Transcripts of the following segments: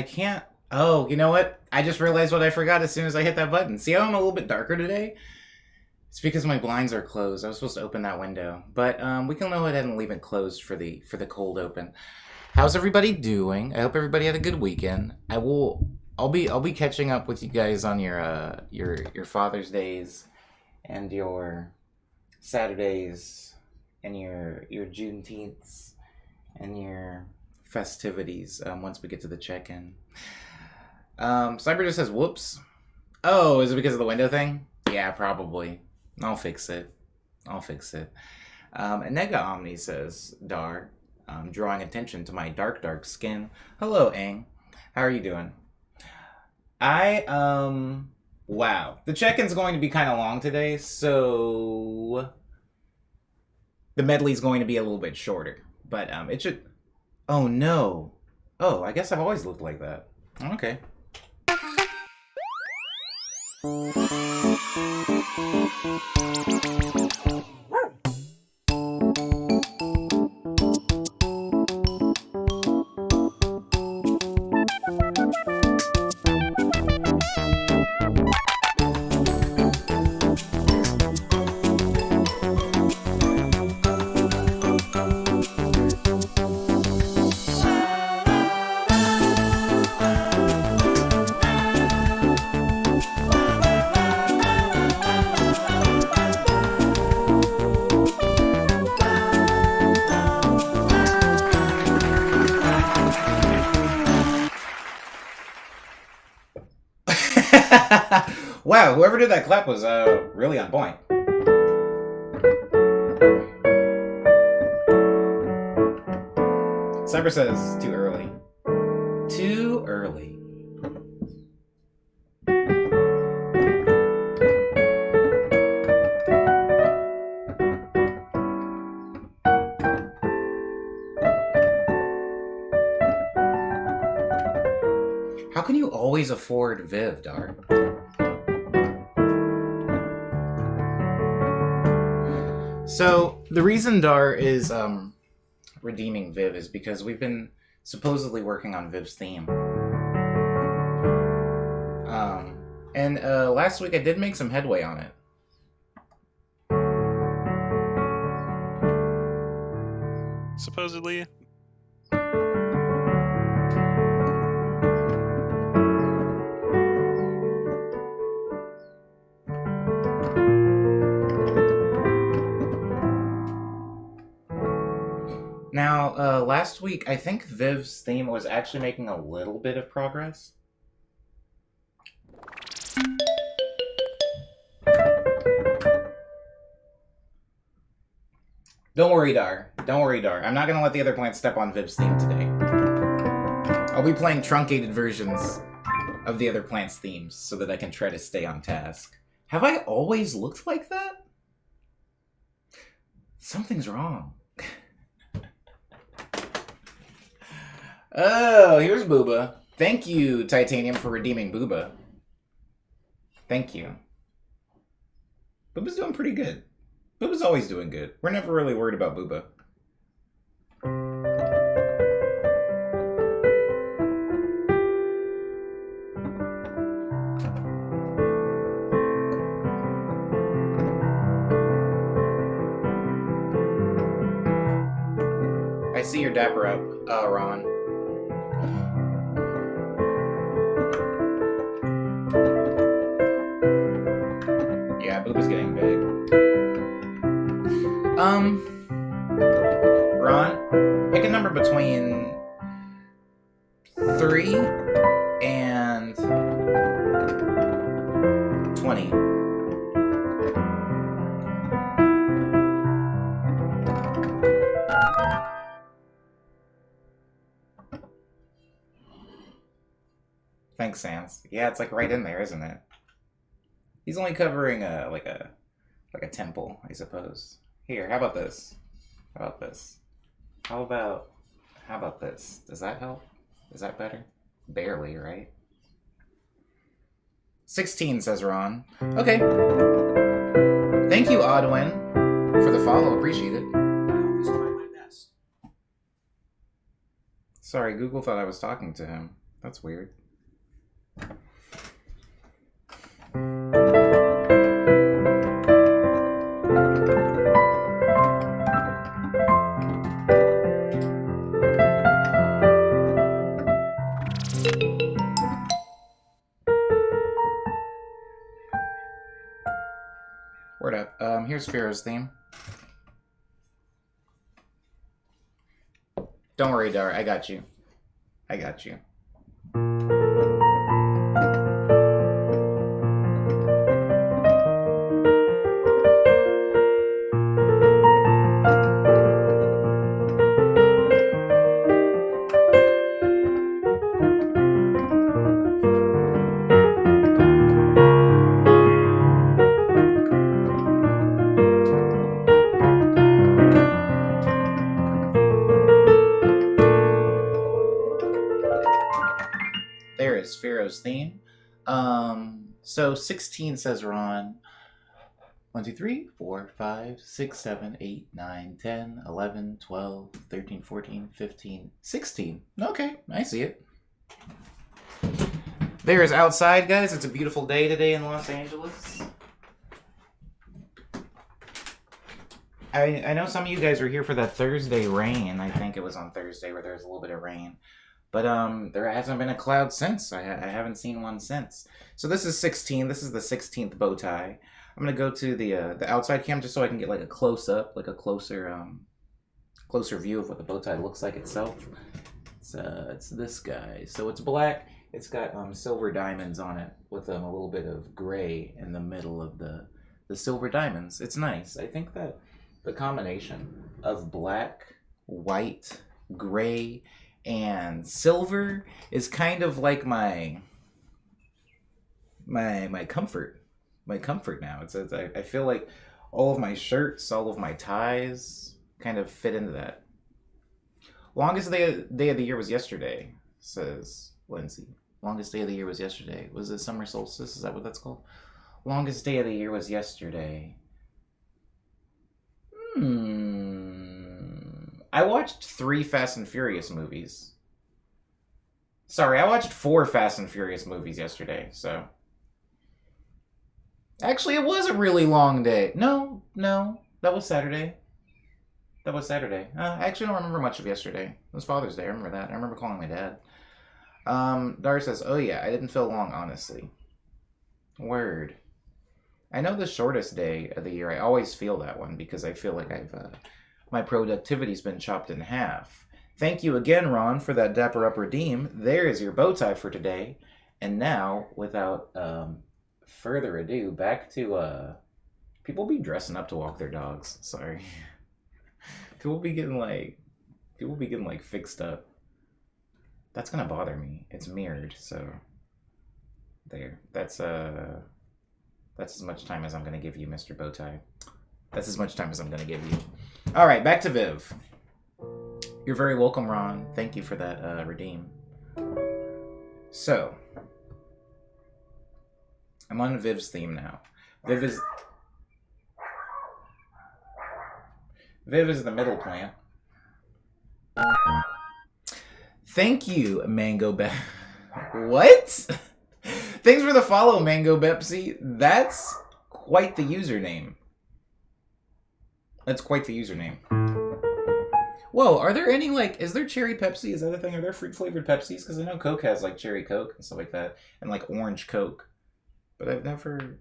can't... Oh, you know what? I just realized what I forgot as soon as I hit that button. See how I'm a little bit darker today? It's because my blinds are closed. I was supposed to open that window. But we can go ahead and leave it closed for the cold open. How's everybody doing? I hope everybody had a good weekend. I'll be catching up with you guys on your Father's Days and your Saturdays and your Juneteenths and your festivities once we get to the check-in. Cyber just says, whoops. Oh, is it because of the window thing? Yeah, probably. I'll fix it. And Nega Omni says, Dar, drawing attention to my dark skin. Hello, Aang. How are you doing? Wow. The check-in's going to be kind of long today, so the medley's going to be a little bit shorter. But it should... Oh, no. Oh, I guess I've always looked like that. Okay. Wow, whoever did that clap was really on point. Cyber says too early. Too early. How can you always afford Viv, Dar? So, the reason Dar is redeeming Viv is because we've been supposedly working on Viv's theme. And last week I did make some headway on it. Supposedly. Now, last week, I think Viv's theme was actually making a little bit of progress. Don't worry, Dar. Don't worry, Dar. I'm not going to let the other plants step on Viv's theme today. I'll be playing truncated versions of the other plants' themes so that I can try to stay on task. Have I always looked like that? Something's wrong. Oh, here's Booba. Thank you, Titanium, for redeeming Booba. Thank you. Booba's doing pretty good. Booba's always doing good. We're never really worried about Booba. I see your dapper up, Ron. Yeah, Booba's getting big. Ron, pick a number between 3 and 20. Thanks, Sans. Yeah, it's like right in there, isn't it? He's only covering like a temple, I suppose. Here, how about this? How about this? How about this? Does that help? Is that better? Barely, right? 16, says Ron. Okay. Thank you, Odwin, for the follow. Appreciate it. I always try my best. Sorry, Google thought I was talking to him. That's weird. Word up. Here's Pharaoh's theme. Don't worry, Dar. I got you. I got you. There is Pharaoh's theme. So 16 says Ron. 1, 2, 3, 4, 5, 6, 7, 8, 9, 10, 11, 12, 13, 14, 15, 16. Okay, I see it. There is outside, guys. It's a beautiful day today in Los Angeles. I know some of you guys were here for that Thursday rain. I think it was on Thursday where there was a little bit of rain. But there hasn't been a cloud since. I haven't seen one since. So this is 16. This is the 16th bow tie. I'm gonna go to the outside cam just so I can get like a close up, like a closer view of what the bow tie looks like itself. It's this guy. So it's black. It's got silver diamonds on it with a little bit of gray in the middle of the silver diamonds. It's nice. I think that the combination of black, white, gray, and silver is kind of like my comfort. My comfort now. I feel like all of my shirts, all of my ties kind of fit into that. Longest day of the year was yesterday, says Lindsay. Longest day of the year was yesterday. Was it summer solstice? Is that what that's called? Longest day of the year was yesterday. I watched 3 Fast and Furious movies. Sorry, I watched 4 Fast and Furious movies yesterday, so... Actually, it was a really long day. No, that was Saturday. I actually don't remember much of yesterday. It was Father's Day, I remember that. I remember calling my dad. Dar says, oh yeah, I didn't feel long, honestly. Word. I know the shortest day of the year, I always feel that one because I feel like my productivity's been chopped in half. Thank you again, Ron, for that Dapper Up redeem. There is your bow tie for today. And now, without further ado, back to people be dressing up to walk their dogs. Sorry. people be getting like fixed up. That's gonna bother me. It's mirrored, so there. That's as much time as I'm gonna give you, Mr. Bowtie. That's as much time as I'm gonna give you. Alright, back to Viv. You're very welcome, Ron. Thank you for that redeem. So I'm on Viv's theme now. Viv is the middle plant. Thank you, Mango What? Thanks for the follow, Mango Bepsy. That's quite the username. Whoa, are there any, like, is there cherry Pepsi? Is that a thing? Are there fruit-flavored Pepsis? Because I know Coke has, like, cherry Coke and stuff like that. And, like, orange Coke. But I've never...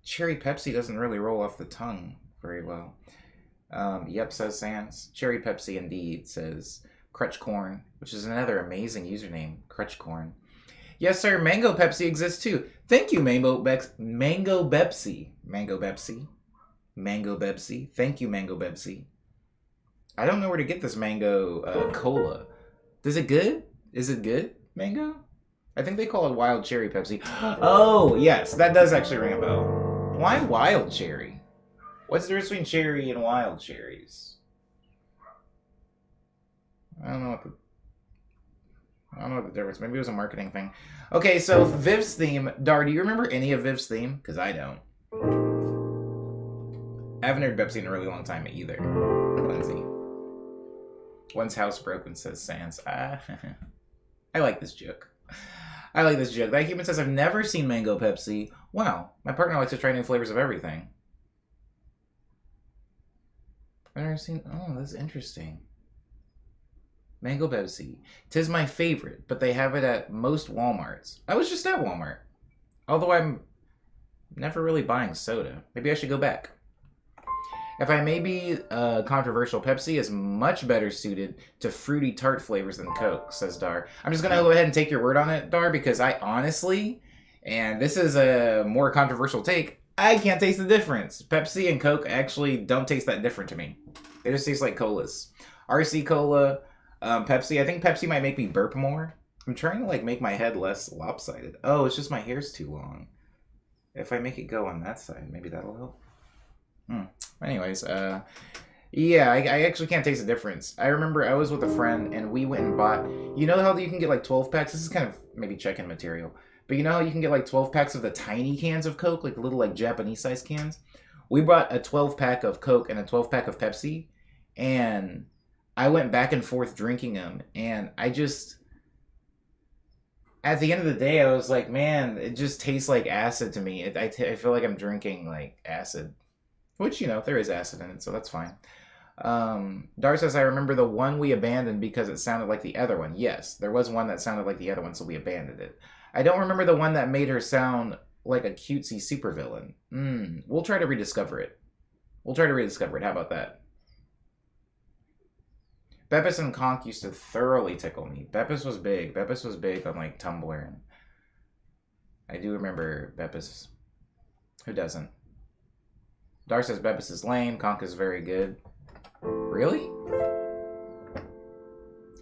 Cherry Pepsi doesn't really roll off the tongue very well. Yep, says Sans. Cherry Pepsi, indeed, says Crutchcorn, which is another amazing username, Crutchcorn. Yes, sir, Mango Pepsi exists, too. Thank you, Mango Bepsy. Thank you, Mango Bepsy. I don't know where to get this mango cola. Is it good, Mango? I think they call it wild cherry Pepsi. Oh, yes, that does actually ring a bell. Why wild cherry? What's the difference between cherry and wild cherries? I don't know what the difference. Maybe it was a marketing thing. Okay, so Viv's theme. Dar, do you remember any of Viv's theme? Because I don't. I haven't heard Pepsi in a really long time either. Lindsay. One's house broken, says Sans. I like this joke. I like this joke. That human says, I've never seen mango Pepsi. Wow, my partner likes to try new flavors of everything. I've never seen... Oh, that's interesting. Mango Pepsi. Tis my favorite, but they have it at most Walmarts. I was just at Walmart. Although I'm never really buying soda. Maybe I should go back. If I may be controversial, Pepsi is much better suited to fruity tart flavors than Coke, says Dar. I'm just going to go ahead and take your word on it, Dar, because I honestly, and this is a more controversial take, I can't taste the difference. Pepsi and Coke actually don't taste that different to me. They just taste like colas. RC Cola, Pepsi. I think Pepsi might make me burp more. I'm trying to like make my head less lopsided. Oh, it's just my hair's too long. If I make it go on that side, maybe that'll help. Anyways, yeah, I actually can't taste the difference. I remember I was with a friend and we went and bought, you know how you can get like 12 packs? This is kind of maybe check-in material. But you know how you can get like 12 packs of the tiny cans of Coke, like little like Japanese size cans? We bought a 12 pack of Coke and a 12 pack of Pepsi, and I went back and forth drinking them, and I just, at the end of the day, I was like, man, it just tastes like acid to me. I feel like I'm drinking like acid. Which, you know, there is acid in it, so that's fine. Dar says, I remember the one we abandoned because it sounded like the other one. Yes, there was one that sounded like the other one, so we abandoned it. I don't remember the one that made her sound like a cutesy supervillain. We'll try to rediscover it. How about that? Beppis and Conk used to thoroughly tickle me. Beppis was big. Beppis was big on, like, Tumblr. And I do remember Beppis. Who doesn't? Dar says Beppis is lame. Conk is very good. Really?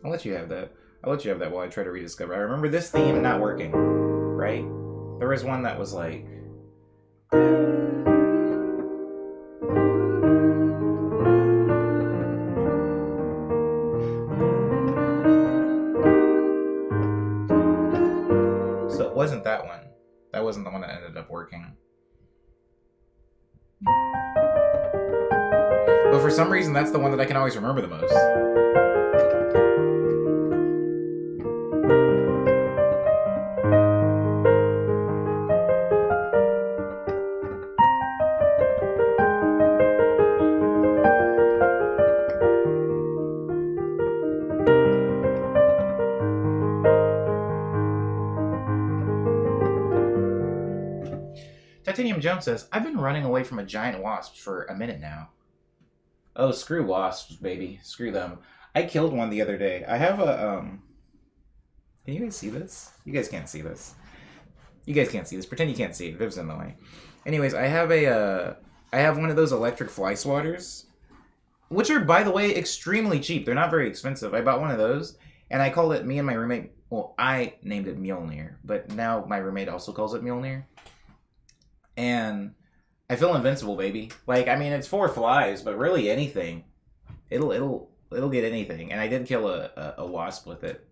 I'll let you have that. While I try to rediscover. I remember this theme not working. Right? There was one that was like... So it wasn't that one. That wasn't the one that ended up working. But for some reason, that's the one that I can always remember the most. Titanium Jones says, I've been running away from a giant wasp for a minute now. Oh, screw wasps, baby. Screw them. I killed one the other day. I have a, Can you guys see this? You guys can't see this. Pretend you can't see it. Viv's in the way. Anyways, I have I have one of those electric fly swatters, which are, by the way, extremely cheap. They're not very expensive. I bought one of those, and I called it, me and my roommate, well, I named it Mjolnir, but now my roommate also calls it Mjolnir. And I feel invincible, baby. Like, I mean, it's 4 flies, but really anything. It'll get anything. And I did kill a wasp with it.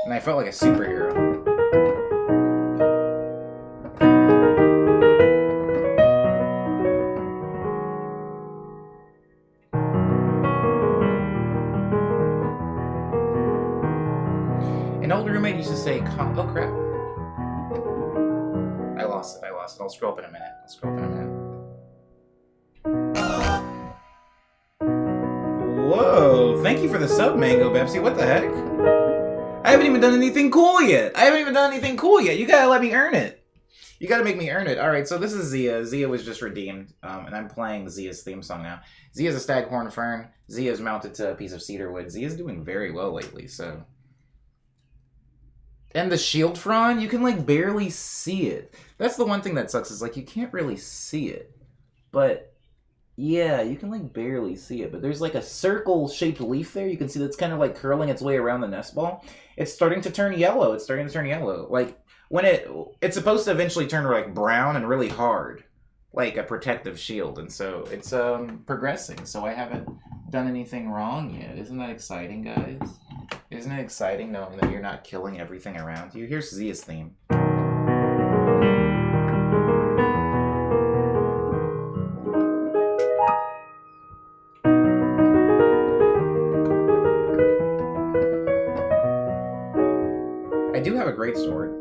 And I felt like a superhero. An old roommate used to say, oh crap. I lost it. I'll scroll up in a minute. Whoa, thank you for the sub, Mango Pepsi. What the heck? I haven't even done anything cool yet. You gotta let me earn it. You gotta make me earn it. Alright, so this is Zia. Zia was just redeemed, and I'm playing Zia's theme song now. Zia's a staghorn fern. Zia's mounted to a piece of cedar wood. Zia's doing very well lately, so... And the shield frond, you can, like, barely see it. That's the one thing that sucks, is, like, you can't really see it. But, yeah, you can, like, barely see it. But there's, like, a circle-shaped leaf there. You can see that's kind of, like, curling its way around the nest ball. It's starting to turn yellow. Like, when it's supposed to eventually turn, like, brown and really hard. Like a protective shield. And so, it's, progressing. So I haven't done anything wrong yet. Isn't that exciting, guys? Isn't it exciting knowing that you're not killing everything around you? Here's Zia's theme. do have a great sword.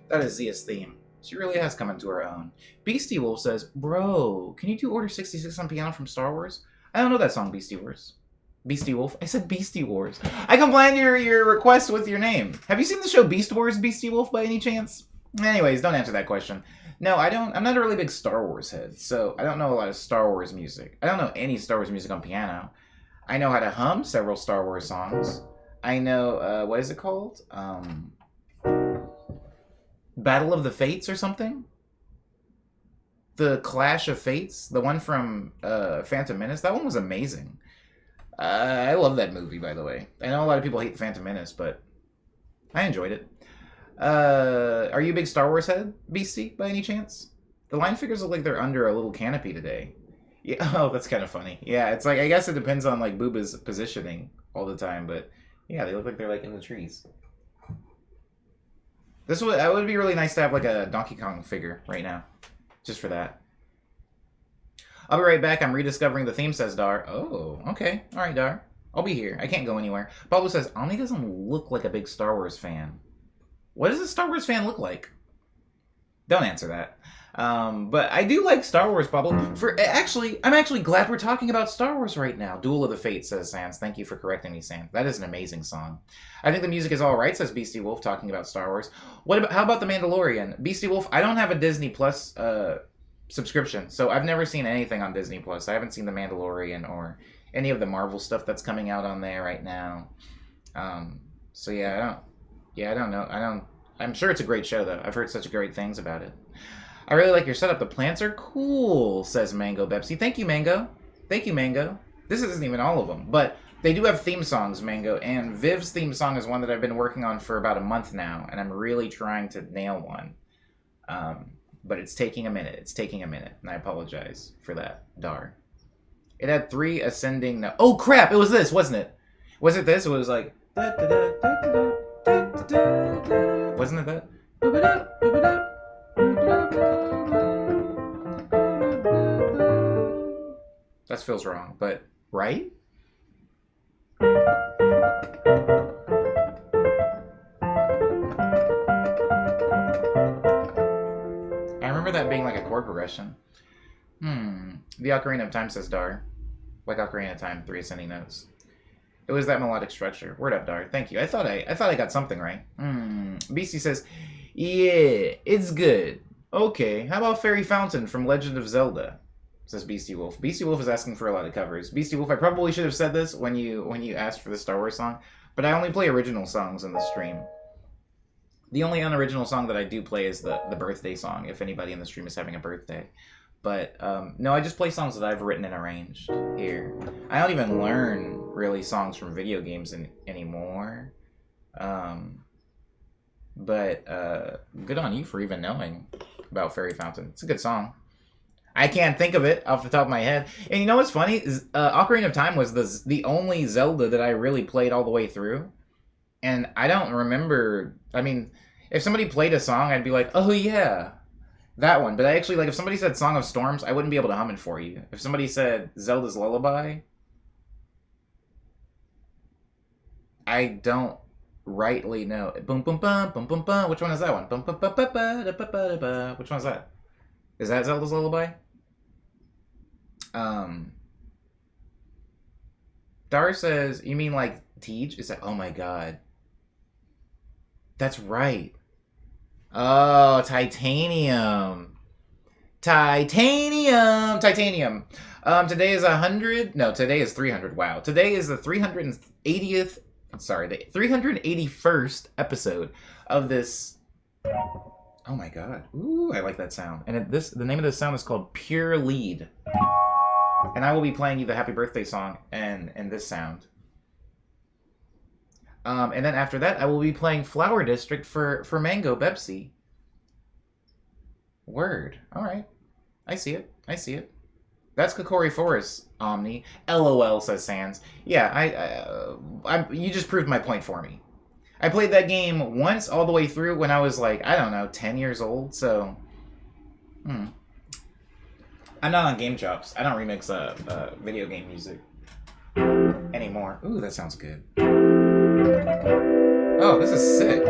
That is Zia's theme. She really has come into her own. Beastie Wolf says, "Bro, can you do Order 66 on piano from Star Wars?" I don't know that song, Beastie Wars. Beastie Wolf? I said Beastie Wars. I combined your request with your name. Have you seen the show Beast Wars, Beastie Wolf, by any chance? Anyways, don't answer that question. No, I don't. I'm not a really big Star Wars head, so I don't know a lot of Star Wars music. I don't know any Star Wars music on piano. I know how to hum several Star Wars songs. I know, what is it called? Battle of the Fates or something? The Clash of Fates? The one from Phantom Menace? That one was amazing. I love that movie, by the way. I know a lot of people hate the Phantom Menace, but I enjoyed it. Are you a big Star Wars head, Beastie, by any chance? The line figures look like they're under a little canopy today. Yeah, oh, that's kind of funny. Yeah, it's like, I guess it depends on, like, Booba's positioning all the time, but yeah, they look like they're, like, in the trees. It would be really nice to have, like, a Donkey Kong figure right now. Just for that. I'll be right back. I'm rediscovering the theme, says Dar. Oh, okay. All right, Dar. I'll be here. I can't go anywhere. Pablo says, Omni doesn't look like a big Star Wars fan. What does a Star Wars fan look like? Don't answer that. But I do like Star Wars, Pablo. I'm actually glad we're talking about Star Wars right now. Duel of the Fates, says Sans. Thank you for correcting me, Sans. That is an amazing song. I think the music is all right, says Beastie Wolf, talking about Star Wars. How about The Mandalorian? Beastie Wolf, I don't have a Disney Plus subscription, so I've never seen anything on Disney Plus. I haven't seen The Mandalorian or any of the Marvel stuff that's coming out on there right now. So yeah, I don't know. I'm sure it's a great show, though. I've heard such great things about it. I really like your setup. The plants are cool, says Mango Bepsi. Thank you, Mango. Thank you, Mango. This isn't even all of them, but they do have theme songs, Mango, and Viv's theme song is one that I've been working on for about a month now, and I'm really trying to nail one. But it's taking a minute. It's taking a minute, and I apologize for that, Dar. It had 3 ascending notes. Oh, crap! It was this, wasn't it? Was it this? It was like... Wasn't it that? That feels wrong, but right? I remember that being like a chord progression. The Ocarina of Time, says Dar. Like Ocarina of Time, 3 ascending notes. It was that melodic structure. Word up, Dar. Thank you. I thought I got something right. BC says, yeah, it's good. Okay, how about Fairy Fountain from Legend of Zelda? Says Beastie Wolf. Beastie Wolf is asking for a lot of covers. Beastie Wolf, I probably should have said this when you asked for the Star Wars song, but I only play original songs in the stream. The only unoriginal song that I do play is the birthday song, if anybody in the stream is having a birthday. But, no, I just play songs that I've written and arranged here. I don't even learn, really, songs from video games anymore. But good on you for even knowing about Fairy Fountain. It's a good song. I can't think of it off the top of my head. And you know what's funny? Ocarina of Time was the only Zelda that I really played all the way through. And I don't remember... I mean, if somebody played a song, I'd be like, oh yeah, that one. But I actually, like, if somebody said Song of Storms, I wouldn't be able to hum it for you. If somebody said Zelda's Lullaby... I don't rightly know. Boom, boom, bum, boom, boom, bum. Which one is that one? Bum, bum, bum, bum, ba, da, ba, ba, da, ba. Which one is that? Is that Zelda's Lullaby? Dar says, you mean like Tej? Is that? Oh my god. That's right. Oh, titanium. Titanium! Titanium. Today is 100. No, today is 300. Wow. Today is the 380th. Sorry, the 381st episode of this. Oh my god. Ooh, I like that sound. And the name of this sound is called Pure Lead. And I will be playing you the Happy Birthday song and this sound. And then after that, I will be playing Flower District for Mango Bepsi. Word. All right. I see it. I see it. That's Kokori Forest, Omni. LOL, says Sans. Yeah, you just proved my point for me. I played that game once all the way through when I was like, I don't know, 10 years old, so... I'm not on Game Chops. I don't remix video game music anymore. Ooh, that sounds good. Oh, this is sick.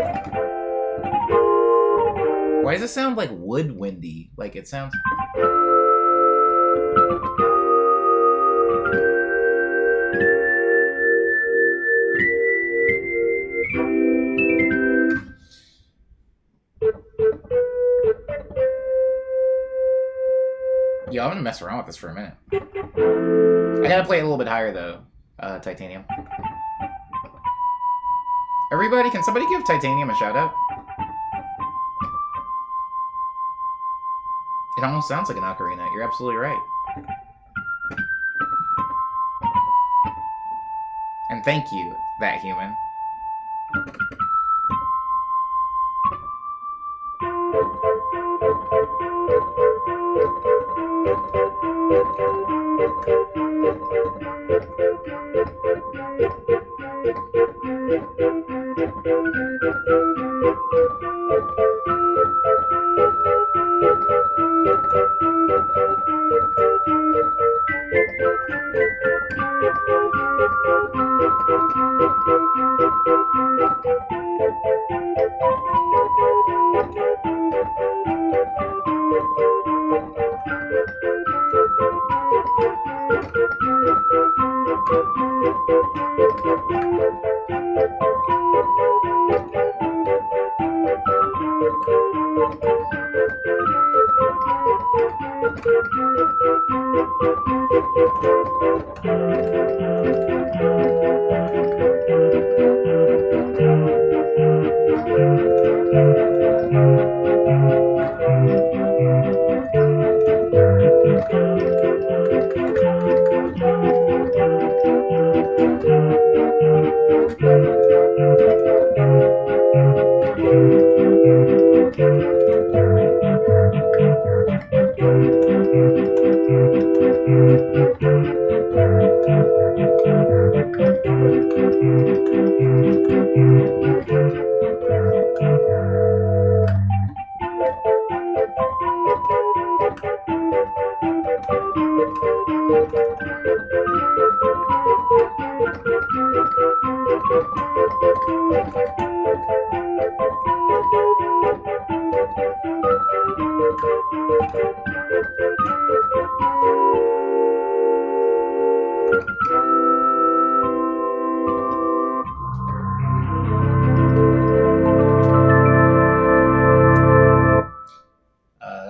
Why does it sound like woodwindy? Like it sounds... Yo, I'm gonna mess around with this for a minute. I gotta play it a little bit higher though, Titanium. Everybody, can somebody give Titanium a shout out? It almost sounds like an ocarina. You're absolutely right. And thank you, that human.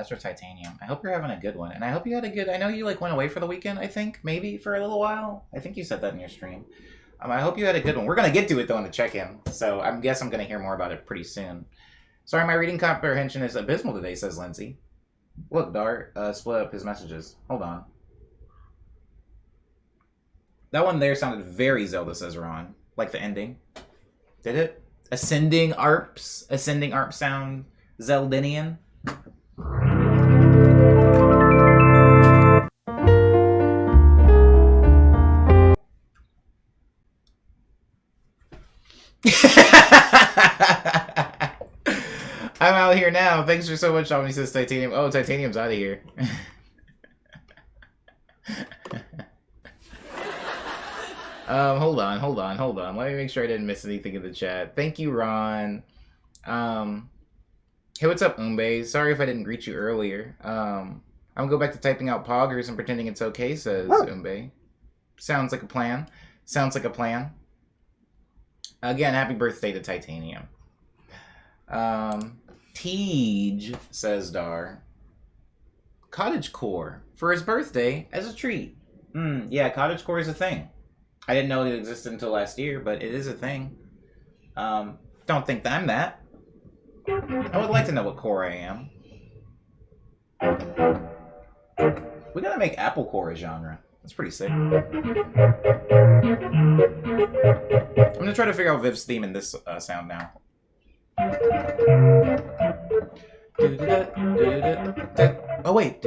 That's for Titanium. I hope you're having a good one. And I hope you had a good... I know you like went away for the weekend, I think. Maybe for a little while. I think you said that in your stream. I hope you had a good one. We're going to get to it, though, in the check-in. So I guess I'm going to hear more about it pretty soon. Sorry, my reading comprehension is abysmal today, says Lindsay. Look, Dart split up his messages. Hold on. That one there sounded very Zelda, says Ron. Like the ending. Did it? Ascending ARPs sound Zeldinian. I'm out here now. Thanks for so much, Omni says Titanium. Oh, Titanium's out of here. Hold on. Let me make sure I didn't miss anything in the chat. Thank you, Ron. Hey, what's up, Umbe? Sorry if I didn't greet you earlier. I'm gonna go back to typing out poggers and pretending it's okay, says Umbe. Sounds like a plan. Sounds like a plan. Again, happy birthday to Titanium. Tej, says Dar. Cottagecore for his birthday as a treat. Yeah, cottagecore is a thing. I didn't know it existed until last year, but it is a thing. Don't think I'm that. I would like to know what core I am. We gotta make apple core a genre. That's pretty sick. I'm gonna try to figure out Viv's theme in this sound now. Oh wait.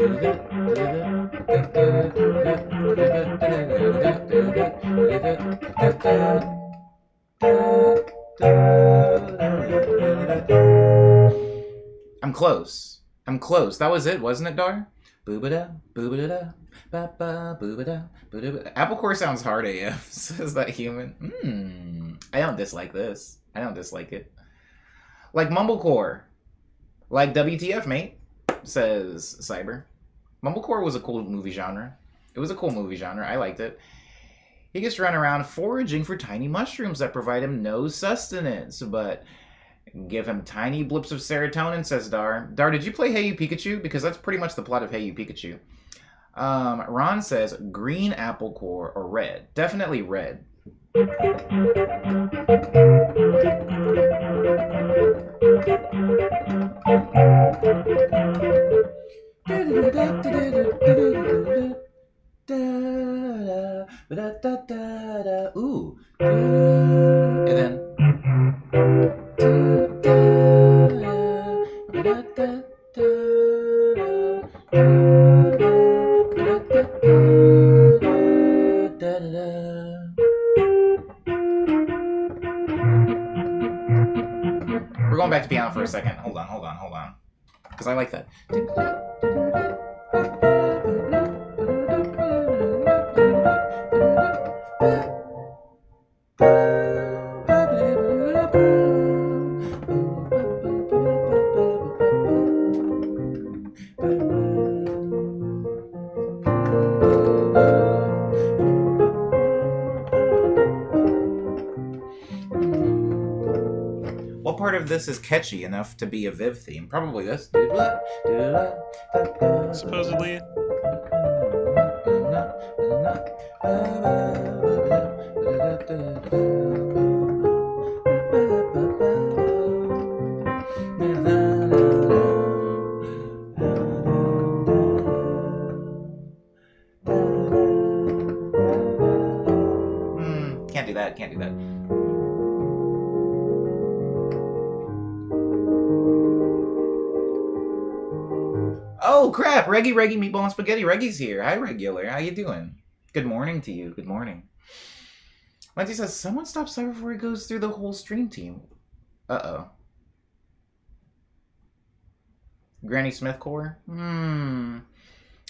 I'm close. I'm close. That was it, wasn't it, Dar? Boobada, boobada, ba ba boobada, boobada. Apple core sounds hard AF. Says that human. I don't dislike this. I don't dislike it. Like mumblecore. Like WTF, mate, says Cyber. Mumblecore was a cool movie genre. It was a cool movie genre. I liked it. He gets to run around foraging for tiny mushrooms that provide him no sustenance, but give him tiny blips of serotonin, says Dar. Dar, did you play Hey You Pikachu? Because that's pretty much the plot of Hey You Pikachu. Ron says green apple core or red. Definitely red. Ooh. And then. We're going back to piano for a second. Hold on. Because I like that. What part of this is catchy enough to be a Viv theme? Probably this. Supposedly. Can't do that. Oh crap! Reggie, Meatball and Spaghetti. Reggie's here. Hi, Regular. How you doing? Good morning to you. Good morning. Lindsay says, someone stop Cyber before he goes through the whole stream team. Uh-oh. Granny Smith core? I'm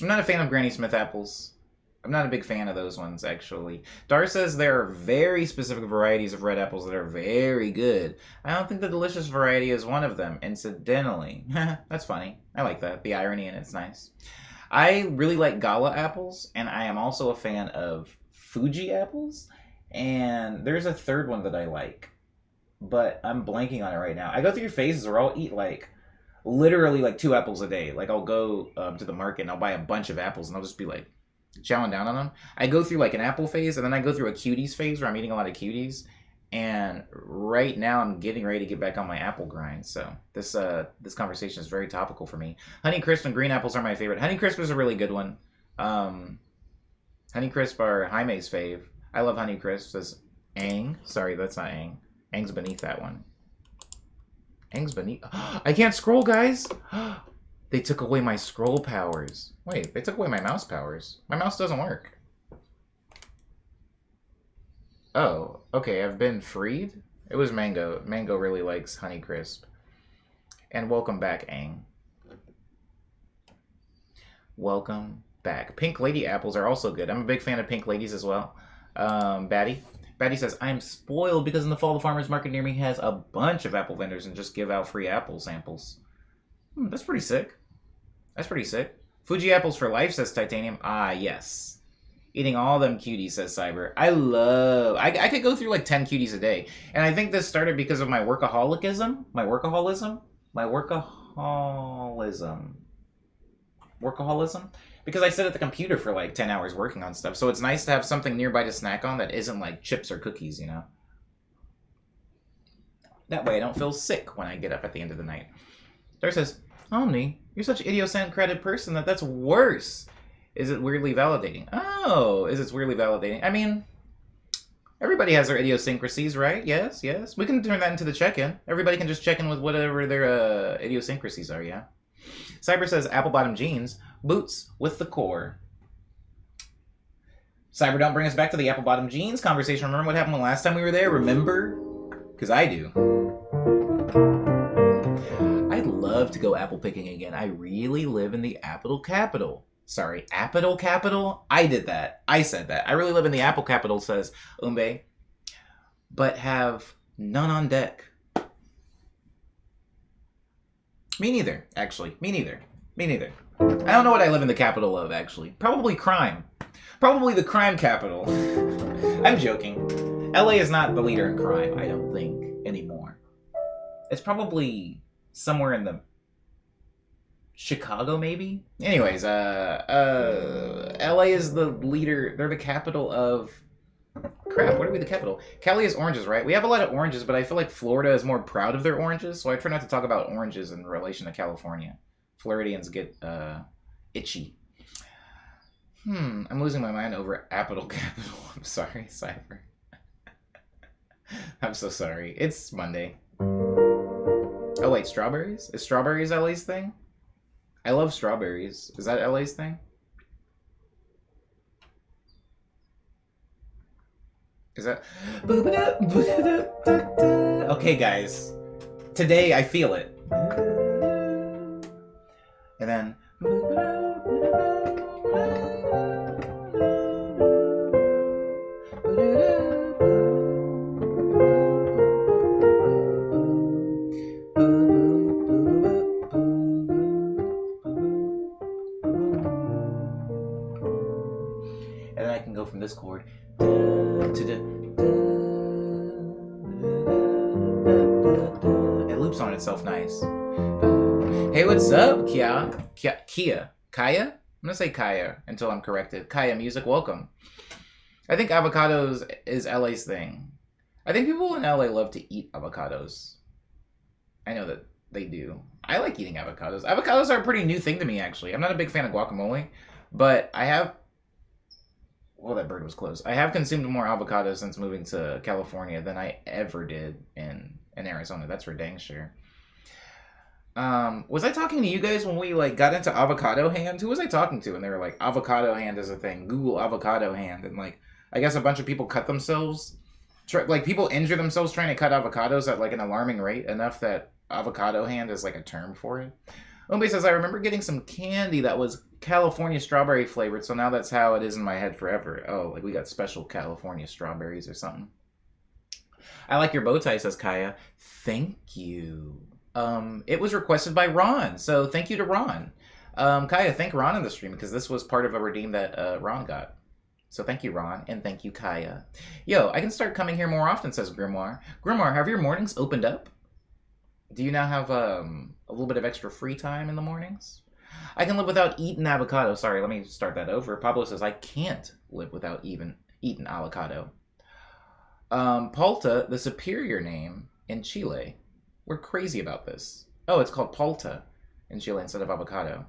not a fan of Granny Smith apples. I'm not a big fan of those ones, actually. Dar says there are very specific varieties of red apples that are very good. I don't think the delicious variety is one of them, incidentally. That's funny. I like that. The irony in it's nice. I really like Gala apples, and I am also a fan of Fuji apples. And there's a third one that I like, but I'm blanking on it right now. I go through phases where I'll eat, like, literally, like, 2 apples a day. Like, I'll go to the market and I'll buy a bunch of apples, and I'll just be, like, chowing down on them. I go through like an apple phase, and then I go through a cuties phase where I'm eating a lot of cuties. And right now I'm getting ready to get back on my apple grind. So this conversation is very topical for me. Honeycrisp and green apples are my favorite. Honeycrisp is a really good one. Honeycrisp are Jaime's fave. I love Honeycrisp. Says Aang. Sorry, that's not Aang. Aang's beneath that one. Aang's beneath. I can't scroll, guys. They took away my scroll powers. Wait, they took away my mouse powers. My mouse doesn't work. Oh, okay, I've been freed? It was Mango. Mango really likes Honeycrisp. And welcome back, Aang. Welcome back. Pink Lady apples are also good. I'm a big fan of Pink Ladies as well. Batty. Batty says, I'm spoiled because in the fall the farmer's market near me has a bunch of apple vendors and just give out free apple samples. That's pretty sick. That's pretty sick. Fuji apples for life, says Titanium. Ah, yes. Eating all them cuties, says Cyber. I could go through like 10 cuties a day. And I think this started because of my workaholism. Workaholism. Because I sit at the computer for like 10 hours working on stuff. So it's nice to have something nearby to snack on that isn't like chips or cookies, you know? That way I don't feel sick when I get up at the end of the night. Dar says, Omni, you're such an idiosyncratic person that's worse. Is it weirdly validating? Oh, is it weirdly validating? I mean, everybody has their idiosyncrasies, right? Yes. We can turn that into the check-in. Everybody can just check in with whatever their idiosyncrasies are, yeah? Cyber says, apple bottom jeans, boots with the core. Cyber, don't bring us back to the apple bottom jeans conversation. Remember what happened the last time we were there? Remember? Because I do. I'd love to go apple picking again. I really live in the apple capital. Sorry, apple capital? I did that. I said that. I really live in the apple capital, says Umbe. But have none on deck. Me neither, actually. Me neither. I don't know what I live in the capital of, actually. Probably crime. Probably the crime capital. I'm joking. LA is not the leader in crime, I don't think, anymore. It's probably somewhere in the... Chicago, maybe? Anyways, LA is the leader. They're the capital of... Crap, what are we the capital? Cali is oranges, right? We have a lot of oranges, but I feel like Florida is more proud of their oranges, so I try not to talk about oranges in relation to California. Floridians get itchy. I'm losing my mind over apple capital. I'm sorry, Cypher. I'm so sorry. It's Monday. Oh wait, strawberries? Is strawberries LA's thing? I love strawberries. Is that LA's thing? Is that... Okay, guys. Today, I feel it. And then... And then I can go from this chord to the... It loops on itself nice. Hey, what's up, Kaya? Kaya? I'm gonna say Kaya until I'm corrected. Kaya Music, welcome. I think avocados is LA's thing. I think people in LA love to eat avocados. I know that they do. I like eating avocados. Avocados are a pretty new thing to me, actually. I'm not a big fan of guacamole, but I have... Well, that bird was close. I have consumed more avocados since moving to California than I ever did in Arizona. That's for dang sure. Was I talking to you guys when we like got into avocado hand? Who was I talking to? And they were like, avocado hand is a thing. Google avocado hand. And like, I guess a bunch of people cut themselves. Like people injure themselves trying to cut avocados at like an alarming rate, enough that avocado hand is like a term for it. Ombe says, I remember getting some candy that was California strawberry flavored, so now that's how it is in my head forever. Oh, like we got special California strawberries or something. I like your bow tie, says Kaya. Thank you. It was requested by Ron, so thank you to Ron. Kaya, thank Ron in the stream, because this was part of a redeem that Ron got. So thank you, Ron, and thank you, Kaya. Yo, I can start coming here more often, says Grimoire. Grimoire, have your mornings opened up? Do you now have a little bit of extra free time in the mornings? I can live without eating avocado. Sorry, let me start that over. Pablo says, I can't live without even eating avocado. Palta, the superior name in Chile. We're crazy about this. Oh, it's called palta in Chile instead of avocado.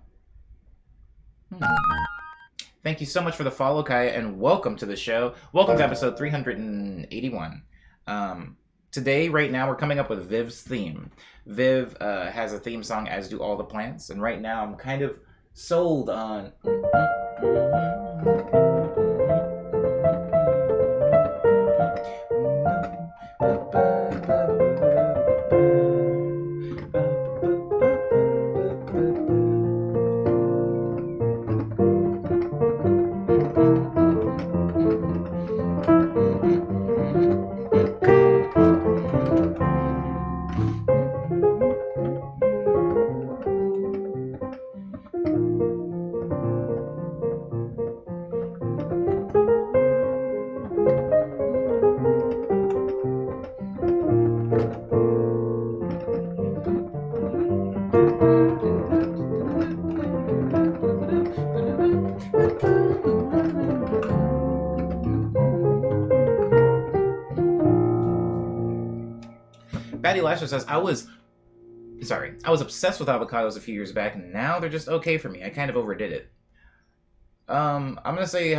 Thank you so much for the follow, Kaya, and welcome to the show. Welcome to episode 381. Today, right now, we're coming up with Viv's theme. Viv has a theme song, as do all the plants, and right now I'm kind of sold on... Lasher says, I was obsessed with avocados a few years back, and now they're just okay for me. I kind of overdid it. I'm gonna say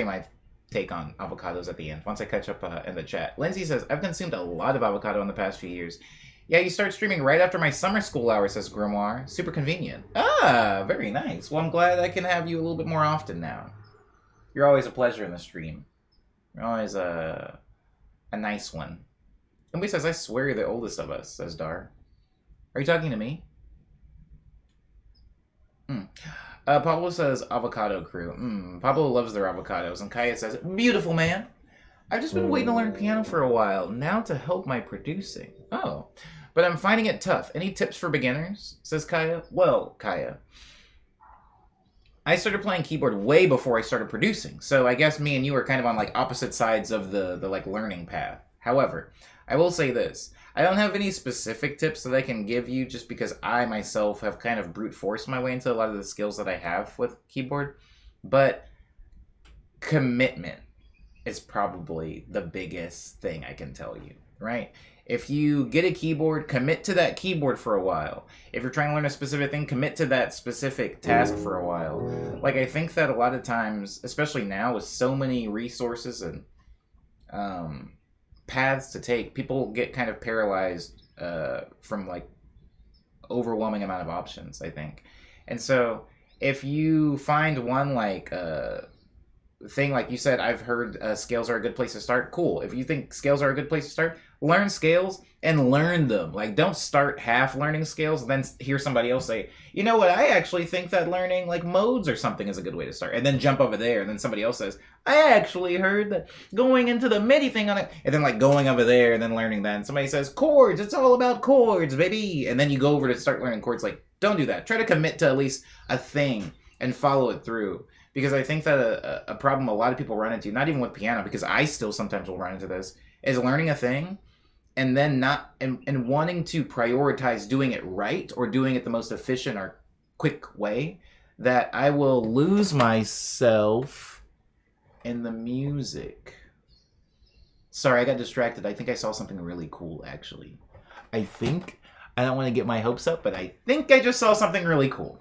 my take on avocados at the end once I catch up in the chat. Lindsay says, I've consumed a lot of avocado in the past few years. Yeah, you start streaming right after my summer school hours, says Grimoire. Super convenient. Ah, very nice. Well, I'm glad I can have you a little bit more often now. You're always a pleasure in the stream. You're always a nice one. Somebody says, I swear you're the oldest of us, says Dar. Are you talking to me? Pablo says, avocado crew. Pablo loves their avocados. And Kaya says, beautiful man. I've just been waiting to learn piano for a while, now to help my producing. Oh, but I'm finding it tough. Any tips for beginners? Says Kaya. Well, Kaya, I started playing keyboard way before I started producing, so I guess me and you are kind of on like opposite sides of the like learning path. However, I will say this. I don't have any specific tips that I can give you just because I myself have kind of brute forced my way into a lot of the skills that I have with keyboard, but commitment is probably the biggest thing I can tell you, right? If you get a keyboard, commit to that keyboard for a while. If you're trying to learn a specific thing, commit to that specific task for a while. Like, I think that a lot of times, especially now with so many resources and paths to take, people get kind of paralyzed from, like, overwhelming amount of options, I think. And so, if you find one, like, thing, like you said, I've heard scales are a good place to start. Cool. If you think scales are a good place to start, learn scales and learn them. Like, don't start half learning scales and then hear somebody else say, you know what, I actually think that learning like modes or something is a good way to start. And then jump over there and then somebody else says, I actually heard that going into the MIDI thing on it. And then like going over there and then learning that. And somebody says, chords, it's all about chords, baby. And then you go over to start learning chords. Like, don't do that. Try to commit to at least a thing and follow it through. Because I think that a problem a lot of people run into, not even with piano, because I still sometimes will run into this, is learning a thing and then not and wanting to prioritize doing it right or doing it the most efficient or quick way, that I will lose myself in the music. Sorry, I got distracted. I think I saw something really cool, actually. I don't want to get my hopes up, but I think I just saw something really cool.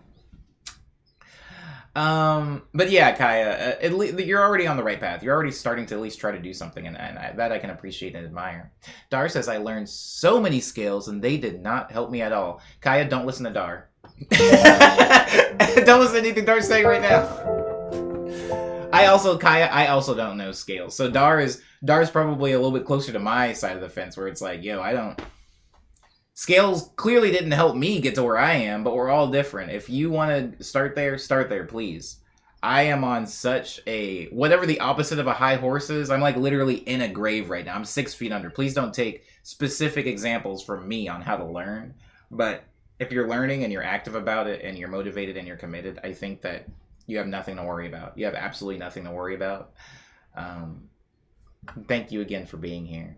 But yeah, Kaya, you're already on the right path. You're already starting to at least try to do something, and that I can appreciate and admire. Dar says, I learned so many skills, and they did not help me at all. Kaya, don't listen to Dar. Don't listen to anything Dar's saying right now. I also don't know scales. So Dar's probably a little bit closer to my side of the fence, where it's like, yo, Scales clearly didn't help me get to where I am, but we're all different. If you want to start there, please. I am on such a, whatever the opposite of a high horse is, I'm like literally in a grave right now. I'm 6 feet under. Please don't take specific examples from me on how to learn. But if you're learning and you're active about it and you're motivated and you're committed, I think that you have nothing to worry about. You have absolutely nothing to worry about. Thank you again for being here.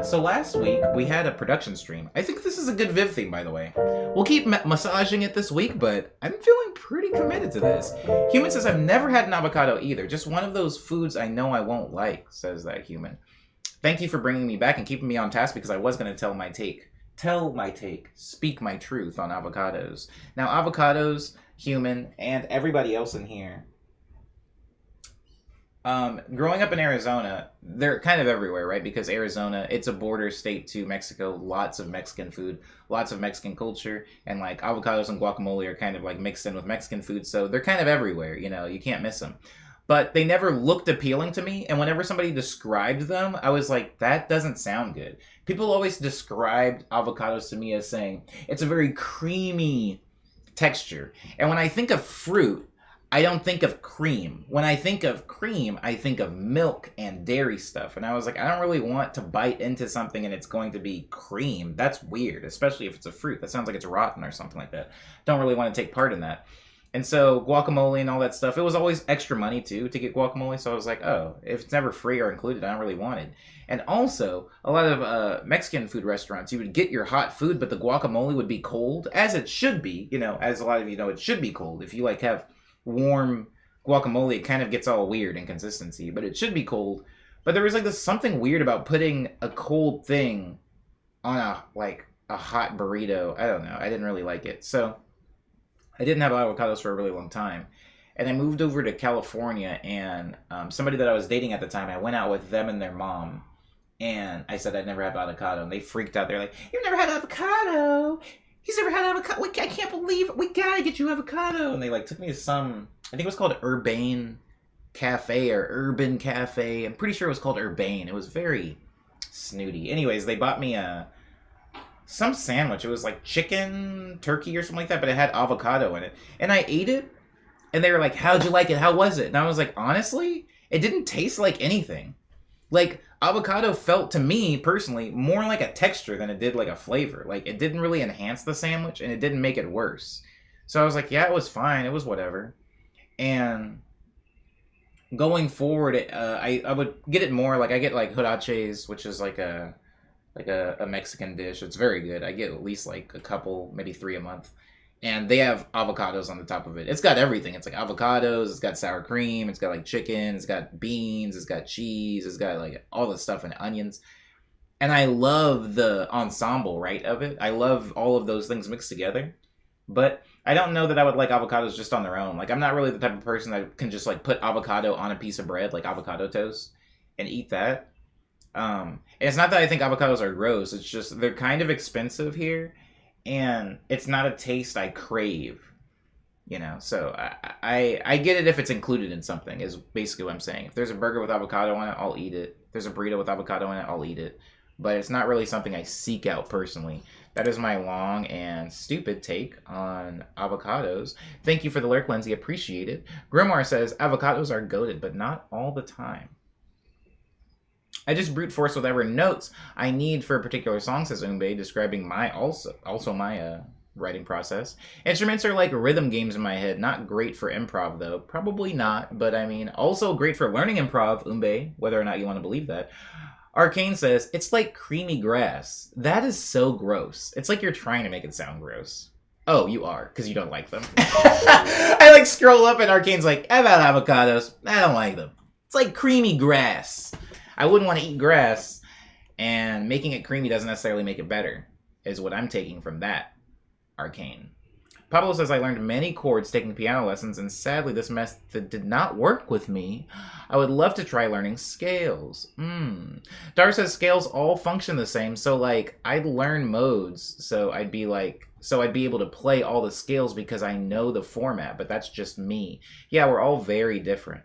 So last week, we had a production stream. I think this is a good Viv theme, by the way. We'll keep massaging it this week, but I'm feeling pretty committed to this. Human says, I've never had an avocado either. Just one of those foods I know I won't like, says that human. Thank you for bringing me back and keeping me on task, because I was going to tell my take, speak my truth on avocados. Now, avocados, human, and everybody else in here, growing up in Arizona, they're kind of everywhere, right? Because Arizona, it's a border state to Mexico, lots of Mexican food, lots of Mexican culture, and like avocados and guacamole are kind of like mixed in with Mexican food, so they're kind of everywhere, you know, you can't miss them. But they never looked appealing to me, and whenever somebody described them, I was like, that doesn't sound good. People always described avocados to me as saying, it's a very creamy texture. And when I think of fruit, I don't think of cream. When I think of cream, I think of milk and dairy stuff. And I was like, I don't really want to bite into something and it's going to be cream. That's weird, especially if it's a fruit. That sounds like it's rotten or something like that. Don't really want to take part in that. And so guacamole and all that stuff, it was always extra money too to get guacamole. So I was like, oh, if it's never free or included, I don't really want it. And also, a lot of Mexican food restaurants, you would get your hot food, but the guacamole would be cold, as it should be. You know, as a lot of you know, it should be cold. If you like have warm guacamole, it kind of gets all weird in consistency, but it should be cold. But there was like this something weird about putting a cold thing on a hot burrito. I don't know. I didn't really like it. So I didn't have avocados for a really long time. And I moved over to California, and somebody that I was dating at the time, I went out with them and their mom. And I said I'd never had avocado, and they freaked out. They're like, "You've never had avocado? He's never had avocado. I can't believe it. We gotta get you avocado." And they like took me to some, I think it was called Urbane Cafe or Urban Cafe. I'm pretty sure it was called Urbane. It was very snooty. Anyways, they bought me some sandwich. It was like chicken, turkey, or something like that, but it had avocado in it. And I ate it, and they were like, "How'd you like it? How was it?" And I was like, honestly, it didn't taste like anything. Like, avocado felt to me, personally, more like a texture than it did like a flavor. Like, it didn't really enhance the sandwich, and it didn't make it worse. So I was like, yeah, it was fine. It was whatever. And going forward, I would get it more. Like, I get like huaraches, which is like a Mexican dish. It's very good. I get at least like a couple, maybe 3 a month. And they have avocados on the top of it. It's got everything. It's like avocados, it's got sour cream, it's got like chicken, it's got beans, it's got cheese, it's got like all the stuff and onions. And I love the ensemble, right, of it. I love all of those things mixed together. But I don't know that I would like avocados just on their own. Like, I'm not really the type of person that can just like put avocado on a piece of bread, like avocado toast, and eat that. And it's not that I think avocados are gross. It's just they're kind of expensive here. And it's not a taste I crave, you know. So I get it if it's included in something, is basically what I'm saying. If there's a burger with avocado on it, I'll eat it. If there's a burrito with avocado in it, I'll eat it. But it's not really something I seek out personally. That is my long and stupid take on avocados. Thank you for the lurk, Lindsay. Appreciate it. Grimoire says, avocados are goated, but not all the time. I just brute force whatever notes I need for a particular song, says Umbe, describing my my writing process. Instruments are like rhythm games in my head. Not great for improv, though. Probably not, but I mean, also great for learning improv, Umbe, whether or not you want to believe that. Arcane says, it's like creamy grass. That is so gross. It's like you're trying to make it sound gross. Oh, you are, because you don't like them. I like scroll up and Arcane's like, I've had avocados. I don't like them. It's like creamy grass. I wouldn't want to eat grass, and making it creamy doesn't necessarily make it better, is what I'm taking from that, Arcane. Pablo says, I learned many chords taking piano lessons, and sadly this method did not work with me. I would love to try learning scales. Dar says, scales all function the same, so, like, I'd learn modes, so I'd be able to play all the scales because I know the format, but that's just me. Yeah, we're all very different.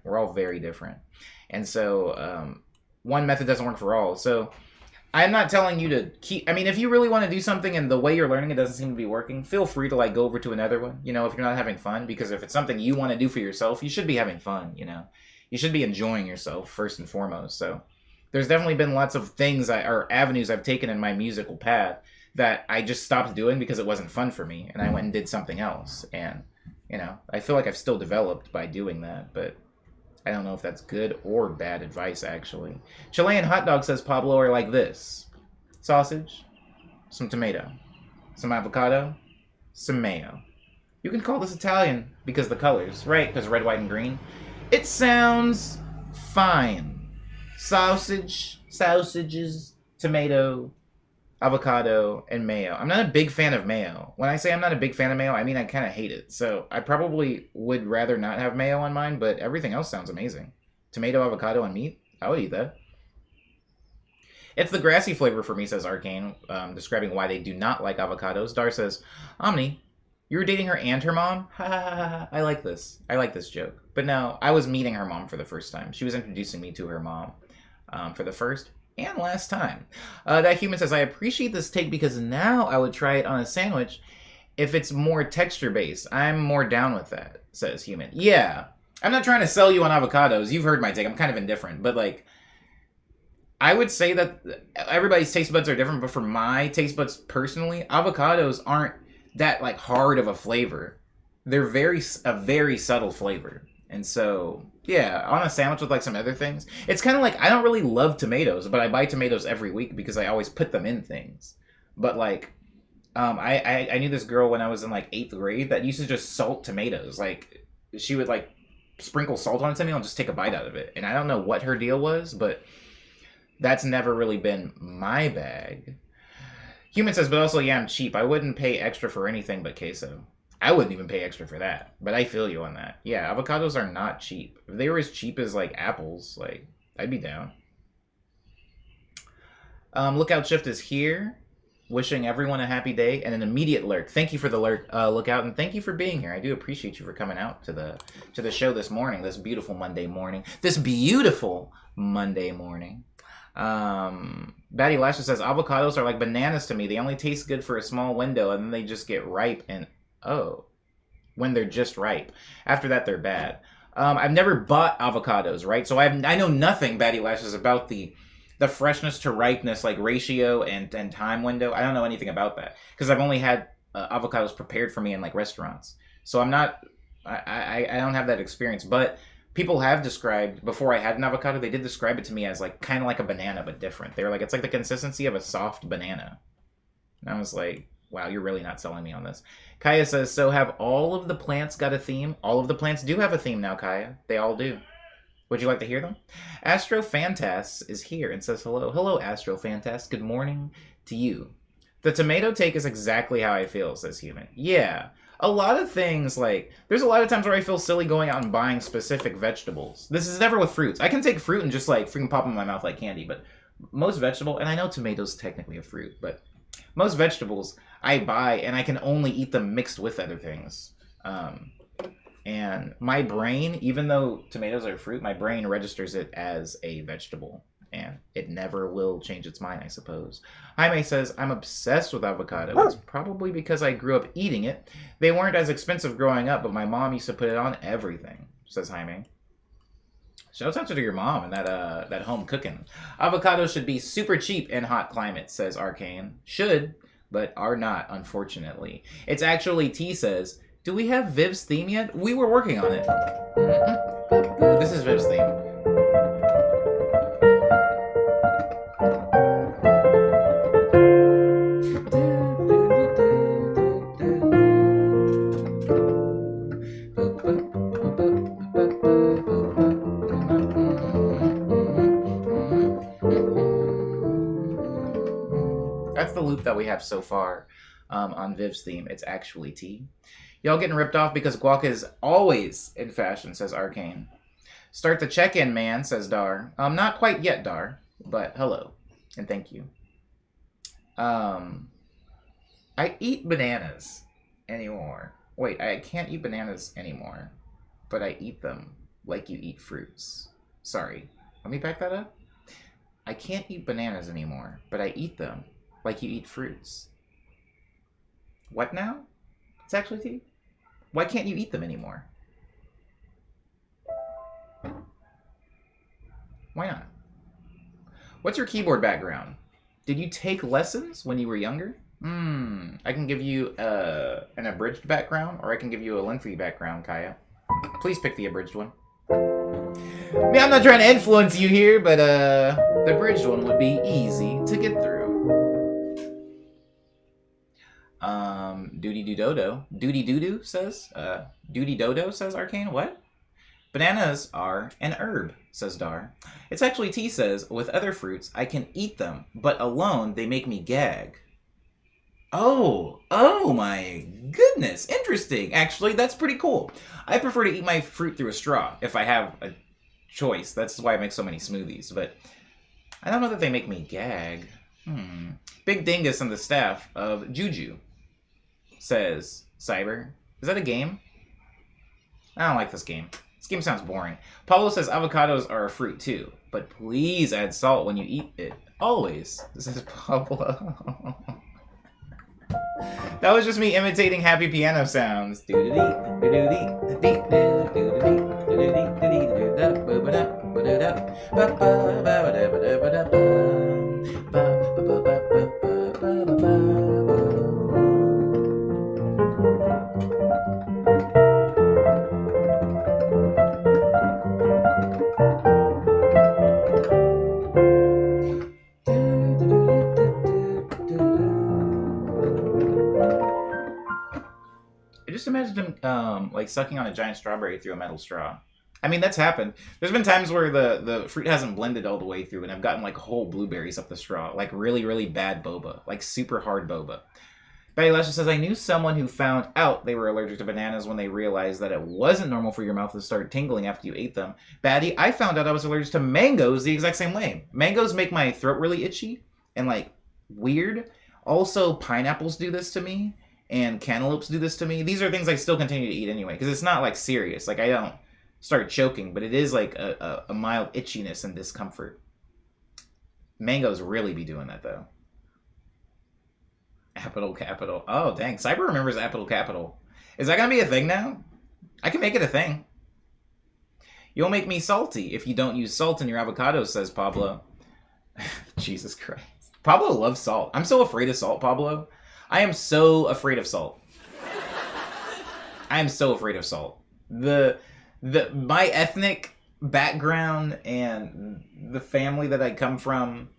And so, one method doesn't work for all. So I'm not telling you to keep... I mean, if you really want to do something and the way you're learning it doesn't seem to be working, feel free to, like, go over to another one, you know, if you're not having fun. Because if it's something you want to do for yourself, you should be having fun, you know. You should be enjoying yourself, first and foremost. So there's definitely been lots of things or avenues I've taken in my musical path that I just stopped doing because it wasn't fun for me. And I went and did something else. And, you know, I feel like I've still developed by doing that, but... I don't know if that's good or bad advice, actually. Chilean hot dog, says Pablo, are like this. Sausage, some tomato, some avocado, some mayo. You can call this Italian because the colors, right? Because red, white, and green. It sounds fine. Sausages, tomato, avocado, and mayo. I'm not a big fan of mayo. When I say I'm not a big fan of mayo, I mean I kind of hate it. So I probably would rather not have mayo on mine, but everything else sounds amazing. Tomato, avocado, and meat? I would eat that. It's the grassy flavor for me, says Arcane, describing why they do not like avocados. Dar says, Omni, you were dating her and her mom? Ha ha ha ha. I like this. I like this joke. But no, I was meeting her mom for the first time. She was introducing me to her mom for the first and last time. That human says, I appreciate this take because now I would try it on a sandwich if it's more texture-based. I'm more down with that, says human. Yeah, I'm not trying to sell you on avocados. You've heard my take. I'm kind of indifferent. But, like, I would say that everybody's taste buds are different. But for my taste buds personally, avocados aren't that, like, hard of a flavor. They're a very subtle flavor. And so, yeah, on a sandwich with, like, some other things. It's kind of like, I don't really love tomatoes, but I buy tomatoes every week because I always put them in things. But, like, I knew this girl when I was in, like, 8th grade that used to just salt tomatoes. Like, she would, like, sprinkle salt on it to me and I'll just take a bite out of it. And I don't know what her deal was, but That's never really been my bag. Human says, but also, yeah, I'm cheap. I wouldn't pay extra for anything but queso. I wouldn't even pay extra for that. But I feel you on that. Yeah, avocados are not cheap. If they were as cheap as, like, apples, like, I'd be down. Lookout Shift is here. Wishing everyone a happy day and an immediate lurk. Thank you for the lookout, and thank you for being here. I do appreciate you for coming out to the show this morning, this beautiful Monday morning. Batty Lashes says, avocados are like bananas to me. They only taste good for a small window, and then they just get ripe, and when they're just ripe. After that, they're bad. I've never bought avocados, right? So I know nothing, Batty Lashes, about the freshness to ripeness, like ratio and time window. I don't know anything about that because I've only had avocados prepared for me in like restaurants. So I don't have that experience. But people have described, before I had an avocado, they did describe it to me as like kind of like a banana but different. They were like, it's like the consistency of a soft banana. And I was like, wow, you're really not selling me on this. Kaya says, so have all of the plants got a theme? All of the plants do have a theme now, Kaya. They all do. Would you like to hear them? Astrofantas is here and says hello. Hello, Astrofantas. Good morning to you. The tomato take is exactly how I feel, says Human. Yeah. A lot of things, like, there's a lot of times where I feel silly going out and buying specific vegetables. This is never with fruits. I can take fruit and just, like, freaking pop them in my mouth like candy, but most vegetable, and I know tomatoes technically a fruit, but most vegetables I buy, and I can only eat them mixed with other things. And my brain, even though tomatoes are fruit, my brain registers it as a vegetable. And it never will change its mind, I suppose. Jaime says, I'm obsessed with avocado. It's probably because I grew up eating it. They weren't as expensive growing up, but my mom used to put it on everything, says Jaime. Shout out to your mom and that home cooking. Avocados should be super cheap in hot climates, says Arcane. Should, but are not, unfortunately. It's actually T says, do we have Viv's theme yet? We were working on it. This is Viv's theme. That's the loop that we have so far on Viv's theme. It's actually T. Y'all getting ripped off because guac is always in fashion, says Arcane. Start the check-in, man, says Dar. Not quite yet, Dar, but hello, and thank you. I eat bananas anymore. Wait, I can't eat bananas anymore, but I eat them like you eat fruits. Sorry, let me back that up. I can't eat bananas anymore, but I eat them like you eat fruits. What now? It's actually T. Why can't you eat them anymore? Why not? What's your keyboard background? Did you take lessons when you were younger? I can give you an abridged background, or I can give you a lengthy background, Kaya. Please pick the abridged one. Yeah, I'm not trying to influence you here, but the abridged one would be easy to get through. Duty Dodo says, Duty Dodo says Arcane, what? Bananas are an herb, says Dar. It's actually T says, with other fruits, I can eat them, but alone they make me gag. Oh my goodness, interesting. Actually, that's pretty cool. I prefer to eat my fruit through a straw if I have a choice. That's why I make so many smoothies, but I don't know that they make me gag. Big Dingus on the staff of Juju says, Cyber, is that a game? I don't like this game. This game sounds boring. Paulo says avocados are a fruit too, but please add salt when you eat it. Always, says Pablo. That was just me imitating happy piano sounds. I just imagined him like sucking on a giant strawberry through a metal straw. I mean, that's happened. There's been times where the fruit hasn't blended all the way through, and I've gotten like whole blueberries up the straw, like really, really bad boba, like super hard boba. Betty Lesher says, I knew someone who found out they were allergic to bananas when they realized that it wasn't normal for your mouth to start tingling after you ate them. Batty, I found out I was allergic to mangoes the exact same way. Mangoes make my throat really itchy and like weird. Also, pineapples do this to me, and cantaloupes do this to me. These are things I still continue to eat anyway, because it's not like serious. Like I don't start choking, but it is like a mild itchiness and discomfort. Mangoes really be doing that though. Apple Capital. Oh, dang. Cyber remembers Apple Capital. Is that going to be a thing now? I can make it a thing. You'll make me salty if you don't use salt in your avocado, says Pablo. Jesus Christ. Pablo loves salt. I'm so afraid of salt, Pablo. I am so afraid of salt. I am so afraid of salt. My ethnic background and the family that I come from,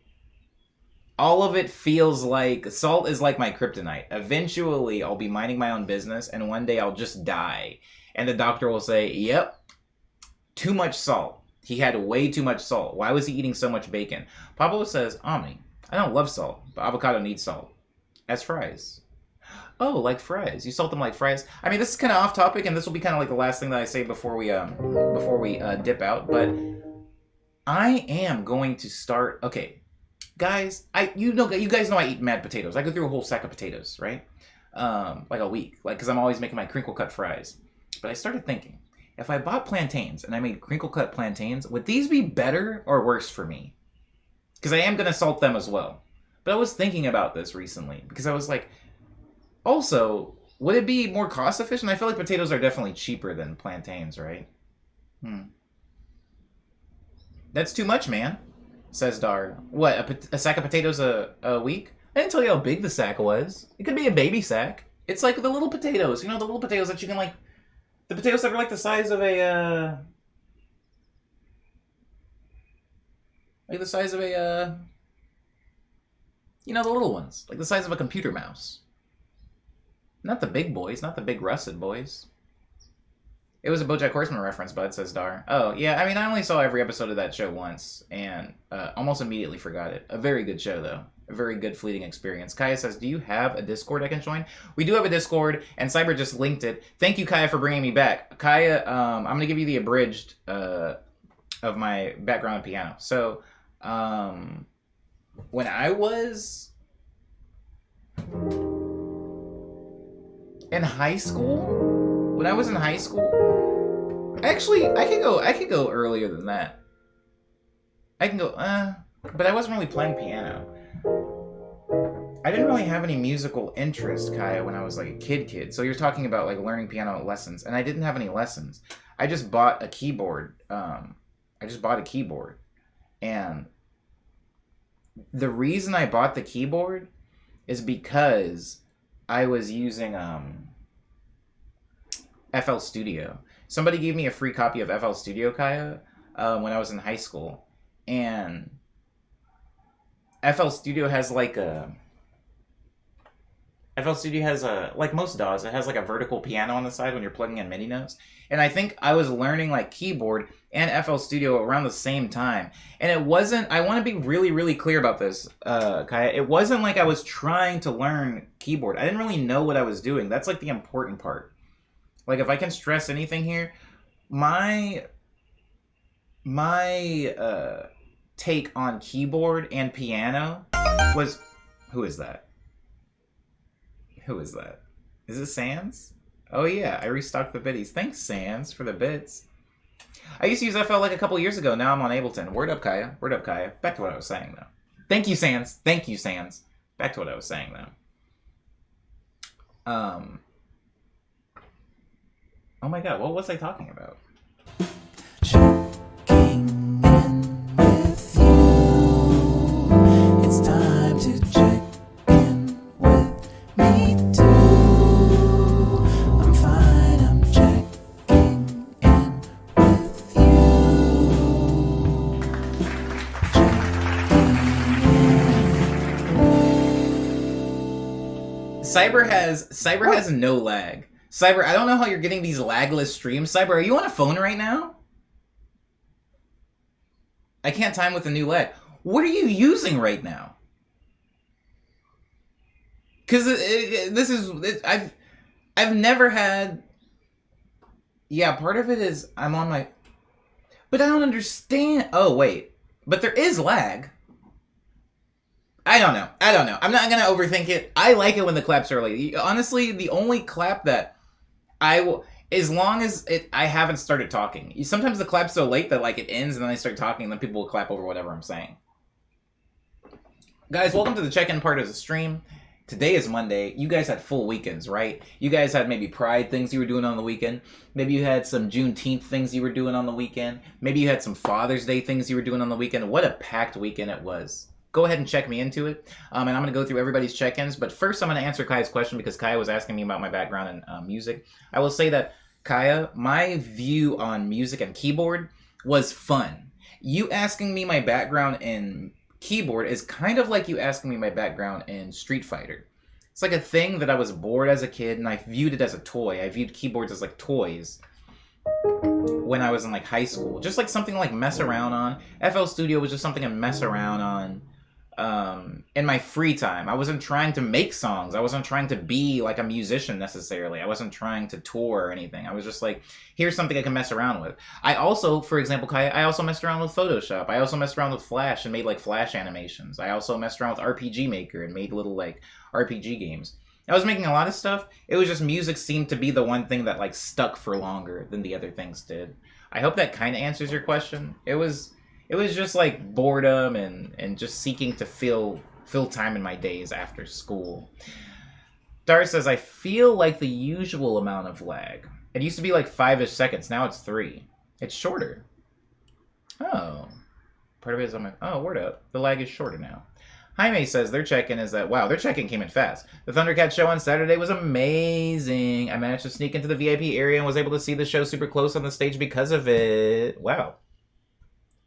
all of it feels like salt is like my kryptonite. Eventually, I'll be minding my own business, and one day I'll just die. And the doctor will say, yep, too much salt. He had way too much salt. Why was he eating so much bacon? Pablo says, Omni, I don't love salt, but avocado needs salt. As fries. Oh, like fries. You salt them like fries. I mean, this is kind of off topic, and this will be kind of like the last thing that I say before we dip out. But I am going to start. Okay, guys, you guys know I eat mad potatoes. I go through a whole sack of potatoes, right? Like a week, like because I'm always making my crinkle cut fries. But I started thinking, if I bought plantains and I made crinkle cut plantains, would these be better or worse for me? Because I am gonna salt them as well. But I was thinking about this recently because I was like, also, would it be more cost efficient? I feel like potatoes are definitely cheaper than plantains, right? That's too much, man, says Dar. What, a sack of potatoes a week? I didn't tell you how big the sack was. It could be a baby sack. It's like the little potatoes. You know, the little potatoes that you can like... The potatoes that are like the size of a... Like the size of a... You know, the little ones. Like the size of a computer mouse. Not the big boys. Not the big russet boys. It was a BoJack Horseman reference, bud, says Dar. Oh, yeah, I mean, I only saw every episode of that show once, and almost immediately forgot it. A very good show, though. A very good fleeting experience. Kaya says, do you have a Discord I can join? We do have a Discord, and Cyber just linked it. Thank you, Kaya, for bringing me back. Kaya, I'm going to give you the abridged of my background on piano. So, when I was in high school, actually, I could go earlier than that. I can go, but I wasn't really playing piano. I didn't really have any musical interest, Kaya, when I was like a kid. So you're talking about like learning piano lessons, and I didn't have any lessons. I just bought a keyboard. And the reason I bought the keyboard is because I was using FL Studio. Somebody gave me a free copy of FL Studio, Kaya, when I was in high school. And FL Studio has like like most DAWs, it has like a vertical piano on the side when you're plugging in MIDI notes. And I think I was learning like keyboard and FL Studio around the same time. And it wasn't, I want to be really, really clear about this, Kaya. It wasn't like I was trying to learn keyboard. I didn't really know what I was doing. That's like the important part. Like if I can stress anything here, my take on keyboard and piano was... Who is that? Who is that? Is it Sans? Oh yeah, I restocked the biddies. Thanks, Sans, for the bits. I used to use FL like a couple years ago. Now I'm on Ableton. Word up, Kaya. Word up, Kaya. Back to what I was saying, though. Thank you, Sans. Thank you, Sans. Back to what I was saying, though. Oh my god, what was I talking about? Checking in with you. It's time to check in with me too. I'm fine, I'm checking in with you. Cyber has no lag. Cyber, I don't know how you're getting these lagless streams. Cyber, are you on a phone right now? I can't time with the new lag. What are you using right now? Because I've never had. Yeah, part of it is I'm on my. But I don't understand. Oh wait, but there is lag. I don't know. I'm not gonna overthink it. I like it when the claps are late. Honestly, the only clap that I will, as long as I haven't started talking. Sometimes the clap's so late that like it ends and then I start talking and then people will clap over whatever I'm saying. Guys, welcome to the check-in part of the stream. Today is Monday. You guys had full weekends, right? You guys had maybe Pride things you were doing on the weekend. Maybe you had some Juneteenth things you were doing on the weekend. Maybe you had some Father's Day things you were doing on the weekend. What a packed weekend it was. Go ahead and check me into it. And I'm going to go through everybody's check-ins. But first, I'm going to answer Kaya's question because Kaya was asking me about my background in music. I will say that, Kaya, my view on music and keyboard was fun. You asking me my background in keyboard is kind of like you asking me my background in Street Fighter. It's like a thing that I was bored as a kid, and I viewed it as a toy. I viewed keyboards as like toys when I was in like high school. Just like something like mess around on. FL Studio was just something to mess around on in my free time. I wasn't trying to make songs. I wasn't trying to be like a musician necessarily. I wasn't trying to tour or anything. I was just like, here's something I can mess around with. I also, for example, Kaya, I also messed around with Photoshop. I also messed around with Flash and made like Flash animations. I also messed around with RPG Maker and made little like RPG games. I was making a lot of stuff. It was just music seemed to be the one thing that like stuck for longer than the other things did. I hope that kind of answers your question. It was just like boredom and just seeking to fill time in my days after school. Dar says, I feel like the usual amount of lag. It used to be like 5-ish seconds. Now it's 3. It's shorter. Oh. Part of it is on my... Oh, word up. The lag is shorter now. Jaime says their check-in is that... Wow, their check-in came in fast. The Thundercat show on Saturday was amazing. I managed to sneak into the VIP area and was able to see the show super close on the stage because of it. Wow.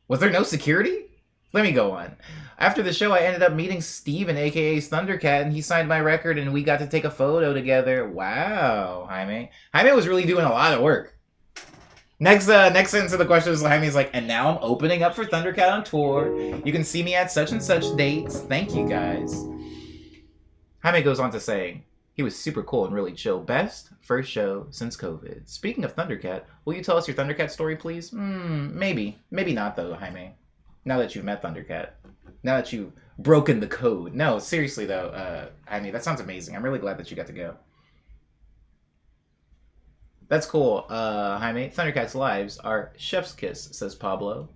Was there no security? Let me go on. After the show, I ended up meeting Steven, a.k.a. Thundercat, and he signed my record, and we got to take a photo together. Wow, Jaime. Jaime was really doing a lot of work. Next sentence of the question is Jaime's like, and now I'm opening up for Thundercat on tour. You can see me at such and such dates. Thank you, guys. Jaime goes on to say, he was super cool and really chill. Best first show since COVID. Speaking of Thundercat, will you tell us your Thundercat story, please? Maybe. Maybe not, though, Jaime. Now that you've met Thundercat. Now that you've broken the code. No, seriously, though, Jaime, that sounds amazing. I'm really glad that you got to go. That's cool, Jaime. Thundercat's lives are chef's kiss, says Pablo.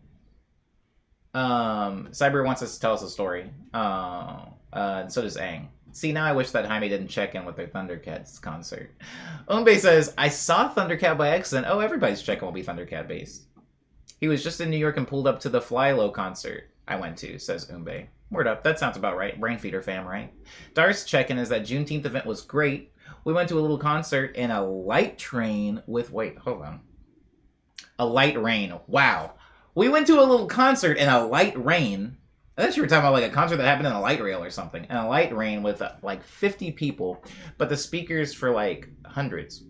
Cyber wants us to tell us a story. And so does Aang. See, now I wish that Jaime didn't check in with their Thundercats concert. Umbe says, I saw Thundercat by accident. Oh, everybody's check-in will be Thundercat based. He was just in New York and pulled up to the Fly Low concert I went to, says Umbe. Word up, that sounds about right. Brainfeeder fam, right? Dar's check-in is that Juneteenth event was great. We went to a little concert in a light train with... Wait, hold on. A light rain. Wow. We went to a little concert in a light rain. I thought you were talking about like a concert that happened in a light rail or something. In a light rain with like 50 people, but the speakers for like hundreds.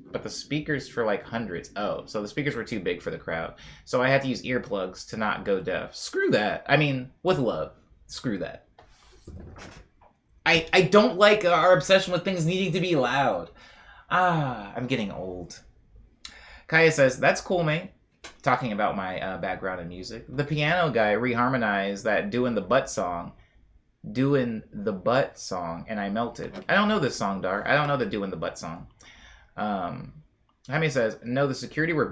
Oh, so the speakers were too big for the crowd. So I had to use earplugs to not go deaf. Screw that. I mean, with love. Screw that. I don't like our obsession with things needing to be loud. I'm getting old. Kaya says, that's cool, mate. Talking about my background in music. The piano guy reharmonized that Doing the Butt song, and I melted. I don't know this song, Dar. I don't know the Doing the Butt song. Jaime says, no, the security were